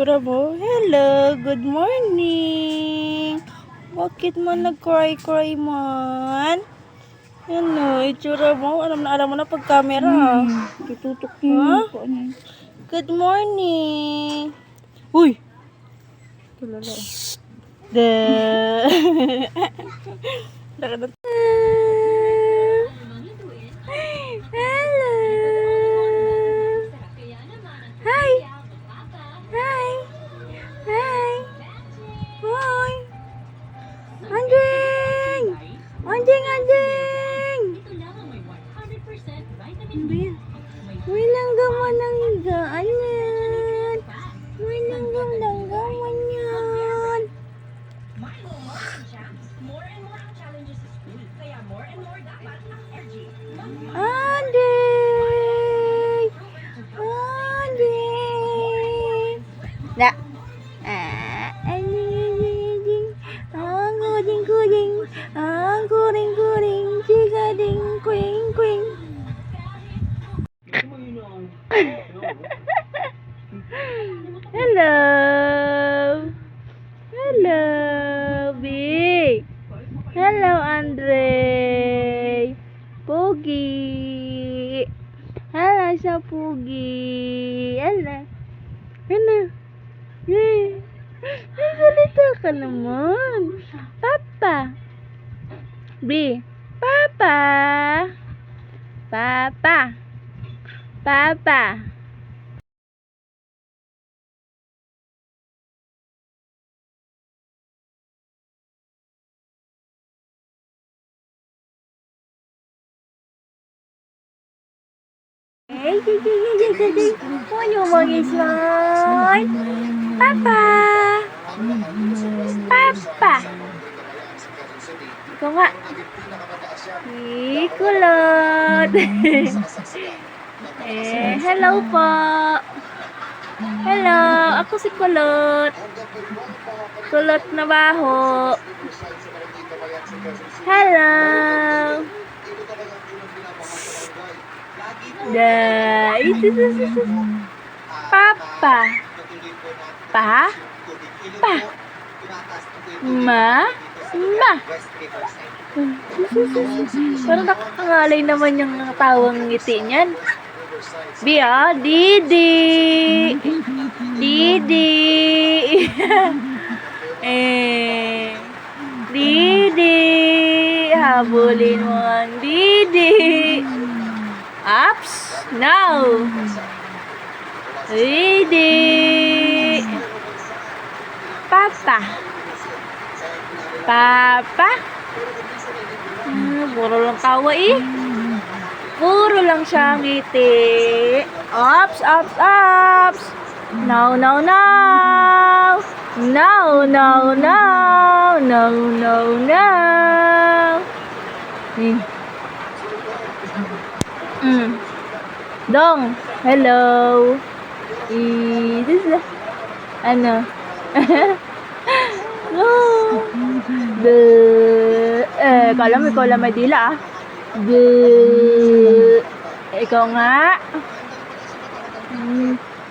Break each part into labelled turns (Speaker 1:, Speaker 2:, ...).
Speaker 1: itsura mo? Hello, good morning. Bakit man nag-cry-cry man? Ano, itsura mo? Alam mo na pag camera.
Speaker 2: Tututok
Speaker 1: Ha?
Speaker 2: niya.
Speaker 1: Good morning. Uy!
Speaker 2: Tulala.
Speaker 1: The. Hello. Hi. Hi. Hi. Hoy. Anjing. Anjing, anjing. May langgam mo ng higaan yan. May langgam yan. Anjing. Anjing. Nah. Anjing. Ang kuring-kuring. Ang kuring-kuring. Chigading, kuing-kuing. Hello. Hello, B. Hello, Andre. Pogi. Hello sa Pogi. Hello. Hello. Yay. Salita ka naman. Papa. B. Papa. Papa. Papa. Ano mag-isman? Papa! Papa! Ikaw nga. Kulot! Hello po! Hello! Ako si Kulot! Kulot na baho! Hello! Papa. Pa. Pa. Ma. Ma. Parang nakakangalay naman yung tawang ngiti niyan. Bia, Didi. Didi. Didi. Habulin mo ang Didi. Ups. Now. Didi. Papa. Papa. Puro lang tawa eh. Puro lang siya ngiti. Ups, ups, ups. No, no, no. No, no, no. No, no, no. Dong, hello. This is ano? No. Ikaw lang may dila ah. Ikaw nga.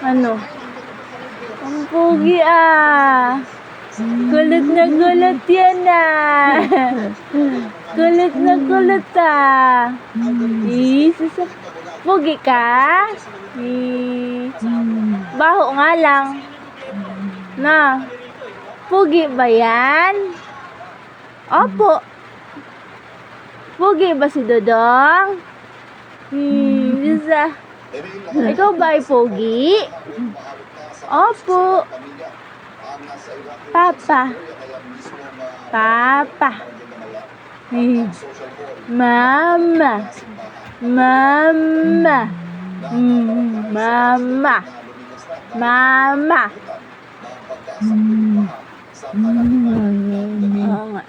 Speaker 1: Ano? Ang pogi ah. Kulot na kulot yan ah. Kulot na kulot ah. Pogi ka? Baho nga lang. Na. Pogi ba yan? Opo. Pogi ba si Dodong? Isa. Ikaw ba ay pogi? Opo. Papa. Papa. Mama. Mama. Mama. Mama. Oo nga.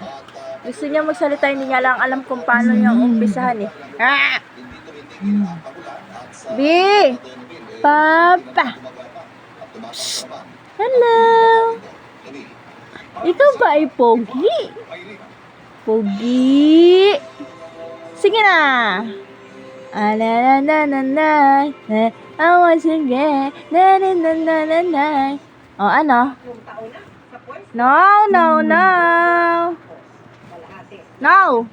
Speaker 1: Gusto niya magsalita, hindi niya lang alam kung paano niya umpisahan eh. B. Papa. Shh. Hello. Ikaw ba ay pogi? Pogi. Sige na. I want to get O, ano? No, no, no. No.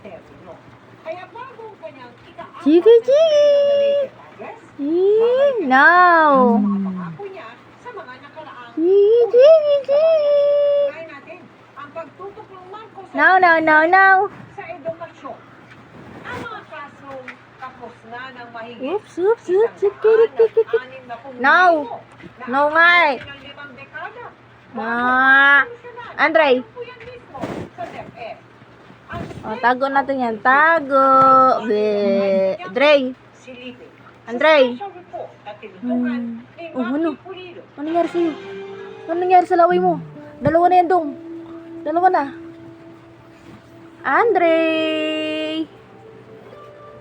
Speaker 1: Chiki, chiki. No. Chiki, chiki, chiki. No, no, no, no.
Speaker 3: Sa edukasyon, ang mga classroom tapos na ng mahigit
Speaker 1: Oops, oops, oops. No. No nga eh. Ah. Andre. O, tago natin yan. Tago. Be. Dre. Andre. Oh, ano? Ano nangyari sa'yo? Ano nangyari sa laway mo? Dalawa na yan, Dong. Dalawa na. Andre.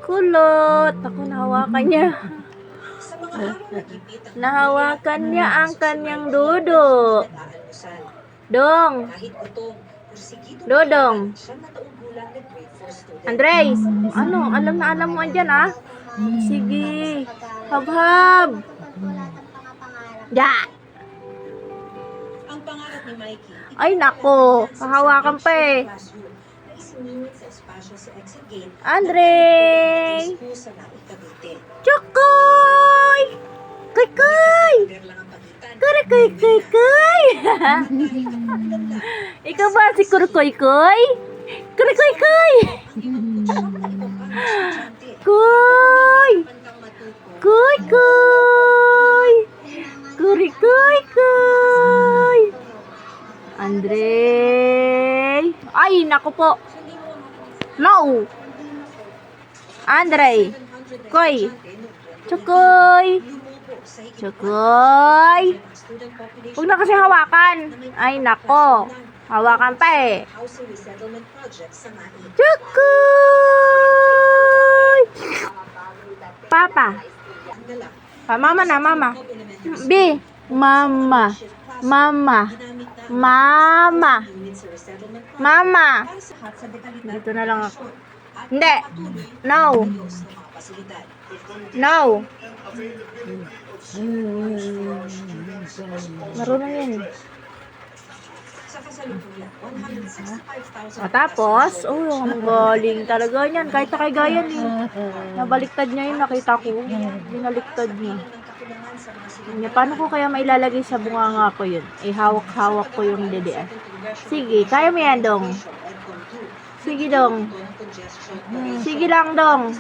Speaker 1: Kulot. Ako, nahawakan niya. Nahawakan niya ang kanyang dudo. Dong. Dodong. Andre. Ano? Alam na alam mo andyan, ah? Sige. Hab-hab. Ya.
Speaker 3: Ang pangarap ni Mikey,
Speaker 1: Ay, nako. Hahawakan pa eh. Andre. Chokoy. Koy, koy. Kuri, koy, koy, koy. Ikaw ba si Kurukoy, koy? Kuri, koy, koy. Koy. Koy, koy. Kuri, koy, koy. Andre. Ay, naku po. No. Andre. Koy. Chokoy. Chokoy. Huwag na kasi hawakan. Ay, nako. Hawakan pa eh. Chokoy. Papa. Mama na, mama. B. Mama. Mama. Mama. Mama. Dito na lang ako. Hindi. No. No. Marunong yan. Tapos, ang galing talaga yan. Kahit na kay Gayan eh. Nabaliktad niya yun, nakita ko. Binaliktad niya. Paano ko kaya mailalagay sa bunganga ko yun? Hawak-hawak ko yung dede. Sige, kaya mo yan, Dong. Sige, Dong. Sige lang, Dong.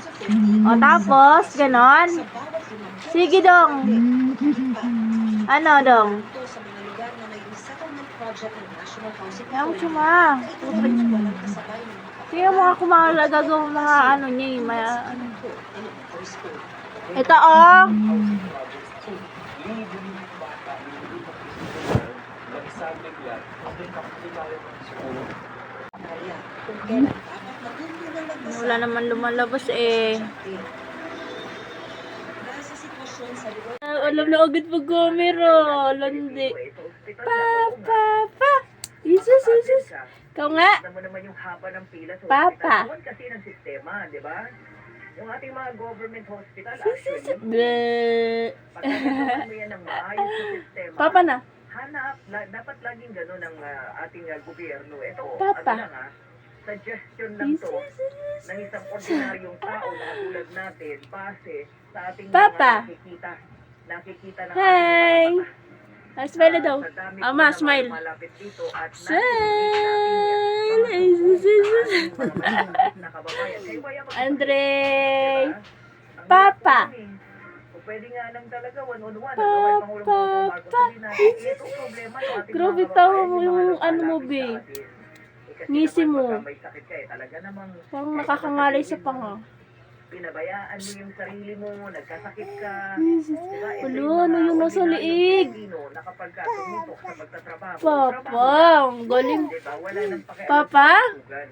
Speaker 1: O, tapos, ganon. Sige, Dong. Ano, Dong? Yung chuma. Tingnan mo ako gagawa mga ano niya eh. Ano. Ito, oh. Wala naman lumalabas eh. Alam na agad pag-camera. Landi. Pa. Jesus. Ikaw nga. Papa.
Speaker 3: kasi ng sistema, di ba? Yung ating mga government hospital,
Speaker 1: Bleh.
Speaker 3: pagkakataon mo yan ng maayos na sistema,
Speaker 1: Papa na.
Speaker 3: dapat laging gano'n ang ating gobyerno. Ito,
Speaker 1: Papa.
Speaker 3: ano lang suggestion lang to ng isang ordinaryong tao na tulad natin, base sa ating
Speaker 1: Papa.
Speaker 3: mga nakikita ng
Speaker 1: Hi.
Speaker 3: ating mga mata.
Speaker 1: Smile daw.
Speaker 3: Sa dami
Speaker 1: Ama,
Speaker 3: po na
Speaker 1: smile.
Speaker 3: malapit dito at
Speaker 1: Smile. Andre. Papa.
Speaker 3: Pwede nga lang talaga one-on-one.
Speaker 1: Papa. Grabe tawa mo yung ano mo, be. Ngisi mo. Parang nakakangalay sa panga.
Speaker 3: Pinabayaan mo yung sarili mo, nagkasakit ka. Diba?
Speaker 1: Ulo, ano yung nasa liig?
Speaker 3: Nakapag tumutok sa pagtatrabaho.
Speaker 1: Papa, ang galing.
Speaker 3: Diba? Wala nang pakialam
Speaker 1: Papa?
Speaker 3: sa kalusugan.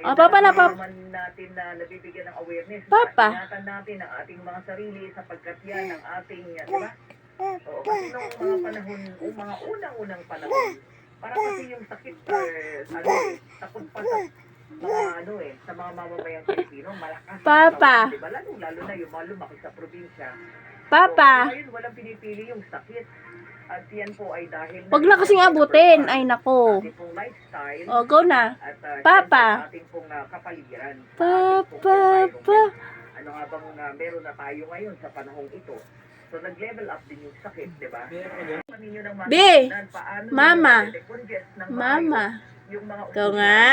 Speaker 1: Ah, Papa na, Papa.
Speaker 3: Naman natin na nabibigyan ng awareness.
Speaker 1: Papa.
Speaker 3: Ingatan natin ang ating mga sarili sapagkat yan ang ating, diba? Oo, kasi nung mga panahon, mga unang-unang panahon, para kasi yung sakit, takot pa sa mga sa mga mamamayang Pilipino, malakas.
Speaker 1: Papa.
Speaker 3: Diba? Lalo na yung mga lumaki sa probinsya.
Speaker 1: Papa.
Speaker 3: So, ngayon, walang pinipili yung sakit. At yan po ay dahil
Speaker 2: Wag na kasing abutin. Ay, nako.
Speaker 3: ating pong lifestyle
Speaker 2: O, go na.
Speaker 3: at
Speaker 2: Papa.
Speaker 3: syempre, ating pong kapaligiran. Sa
Speaker 2: Pa,
Speaker 3: ating pong
Speaker 2: pa,
Speaker 3: environment.
Speaker 2: pa.
Speaker 3: Ano nga bang meron na tayo ngayon sa panahong ito? So, nag-level up din yung sakit, di ba? Ninyo ng mga
Speaker 2: B.
Speaker 3: tingnan paano
Speaker 2: Mama.
Speaker 3: ninyo i-decongest ng
Speaker 2: Mama.
Speaker 3: maayos yung mga
Speaker 2: Ikaw
Speaker 3: ugat
Speaker 2: nga.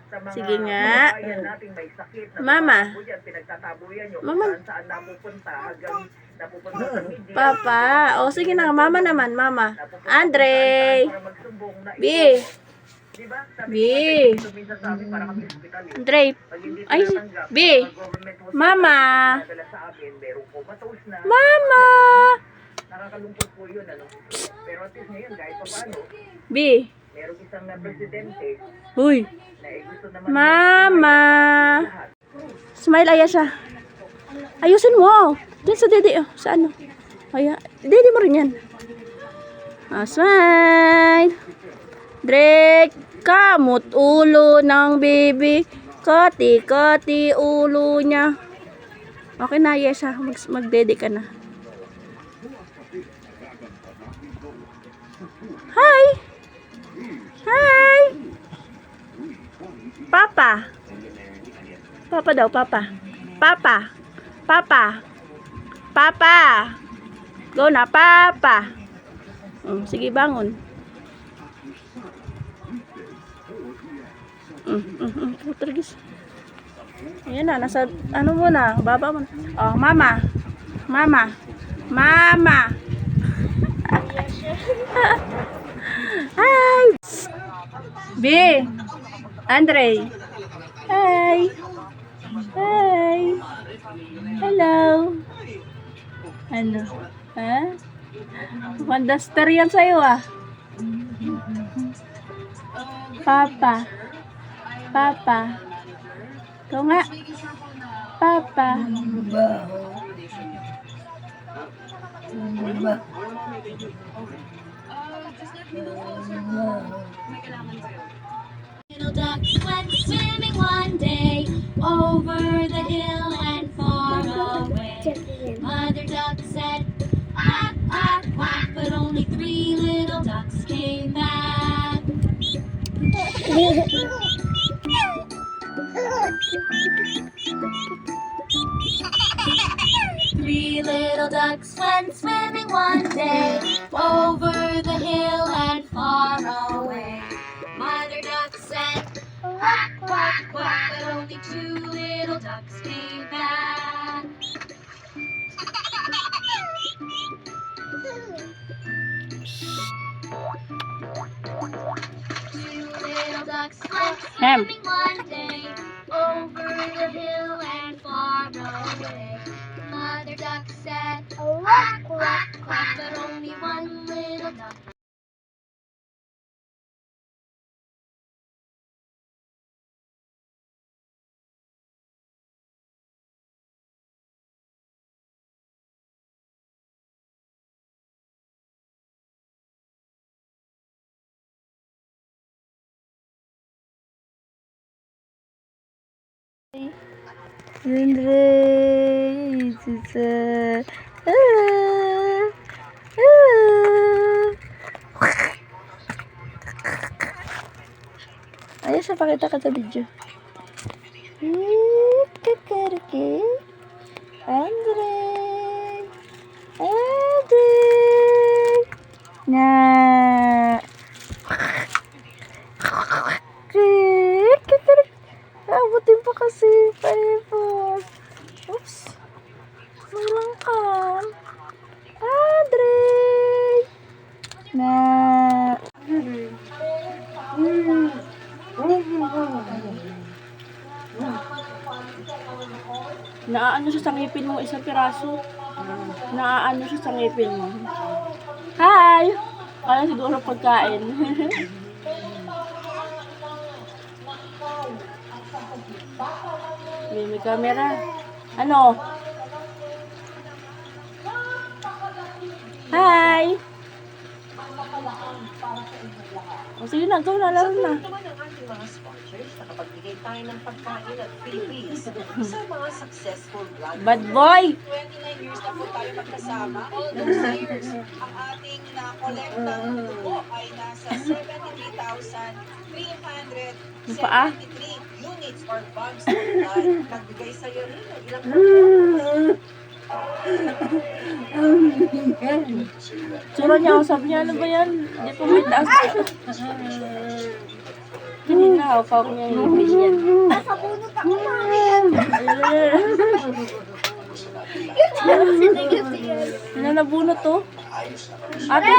Speaker 3: sa mga
Speaker 2: Sige nga.
Speaker 3: kababayan nating may sakit na
Speaker 2: Mama.
Speaker 3: yan, pinagtatabuyan nyo
Speaker 2: Mama.
Speaker 3: kung saan napupunta hanggang napupunta sa media.
Speaker 2: Papa. O, sige na. Mama naman, mama.
Speaker 3: Napupunta
Speaker 2: Andre.
Speaker 3: kung saan para magsumbong na
Speaker 2: B.
Speaker 3: ito. Diba? Sabi
Speaker 2: B.
Speaker 3: ko, ito minsan sa amin para kami hospital eh.
Speaker 2: Andre.
Speaker 3: Pag hindi
Speaker 2: Ay,
Speaker 3: tinatanggap,
Speaker 2: B.
Speaker 3: sa mga government hospital,
Speaker 2: Mama.
Speaker 3: dinadala sa amin, merong comatose na.
Speaker 2: Mama.
Speaker 3: Nakakalungkot po yun, ano. Pero at least ngayon, kahit pa paano,
Speaker 2: B.
Speaker 3: merong isang presidente
Speaker 2: Uy.
Speaker 3: na gusto naman
Speaker 2: Mama.
Speaker 3: lahat.
Speaker 2: Smile, aya siya. Ayusin mo. Diyan sa dede. Oh. Sa ano? Aya. Dede mo rin yan. Ah, smile. Drake. Kamot ulo ng baby. Kati ulo niya. Okay na, yes ha. Magdede ka na. Hi. Hi. Papa. Papa daw, papa. Papa. Papa. Papa. Go na, papa. Sige, bangon. Tergis. Ayan na, nasa, ano mo na, baba mo na. Oh, mama. Mama. Mama. Hi. B. Andre. Hi. Hi. Hello. Ano? Ha? Mandaster yan sa'yo ah. Papa. Papa. Ikaw nga. Papa.
Speaker 4: Little ducks went swimming one day over the hill and far away. Mother duck said, quack, quack, quack, but only 3 little ducks came back. 3 little ducks went swimming one day over the hill and far away. Mother duck said, quack, quack, quack, but only 2 little ducks came back. Two little ducks went swimming one day over the hill and far away. Mother duck said, quack, quack, quack, but only 1 little duck.
Speaker 2: Ayan siya, pakita ka sa video. Kakariki. Andre. Andre. Na. Kakarik. Abutin pa kasi. Paipos. Oops. Malang ka. Andre. Na. Naaano siya sa ngipin mo, isang piraso. Naaano siya sa ngipin mo. Hi! Kaya siguro pagkain. May camera. Ano? Hi! O sige na, go na, laro na.
Speaker 5: ating mga sponsors, nakapagbigay tayo ng pagkain at freebies sa mga successful vlog.
Speaker 1: Bad boy!
Speaker 6: 29 years na po tayo magkasama. All those years, ang ating na-collectang tubo ay nasa 73,373
Speaker 1: Paa?
Speaker 6: units or bags of blood.
Speaker 5: Nagbigay sa'yo rin ng ilang
Speaker 1: Tsura niya, sabi niya, ano ba yan? Hindi po may taas. Hindi na, hawak niya yung ngipin yan. Ano nabunot to? Ate,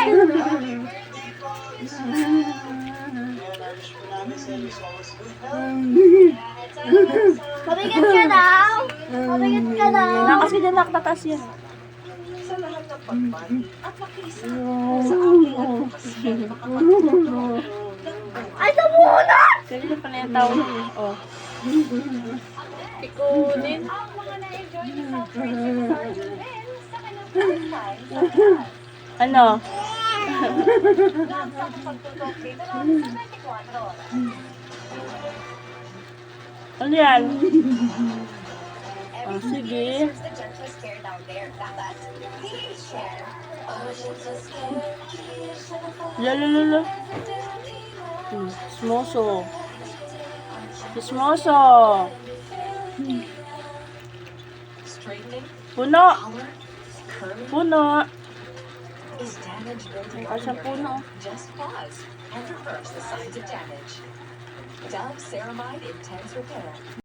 Speaker 4: Mabigat ka daw. Mabigat ka daw.
Speaker 1: nakas ka dyan, nakatatas yan.
Speaker 5: sa lahat ng pagbati at makiisa sa ating advocacy at makapagtulong.
Speaker 4: Ay, namuna!
Speaker 1: Kanina pala yung tao niya. Oh. Ikunin.
Speaker 4: Ang mga na-enjoy ni South Princess Sergeant Ben sa kanyang pastime sa
Speaker 1: Ano?
Speaker 4: Lang sa pagtutok dito lang sa 24 oras.
Speaker 1: Ano yan?
Speaker 4: Every
Speaker 1: sige.
Speaker 4: deserves the gentlest care down there. Dapat, please share.
Speaker 1: Lalala. Smoso. Smoso.
Speaker 5: Straightening
Speaker 1: Puno.
Speaker 5: power, curve
Speaker 1: Puno.
Speaker 5: is damage building
Speaker 1: Kasang puno.
Speaker 5: Just pause and reverse the signs of damage. Dove Ceramide Intense Repair.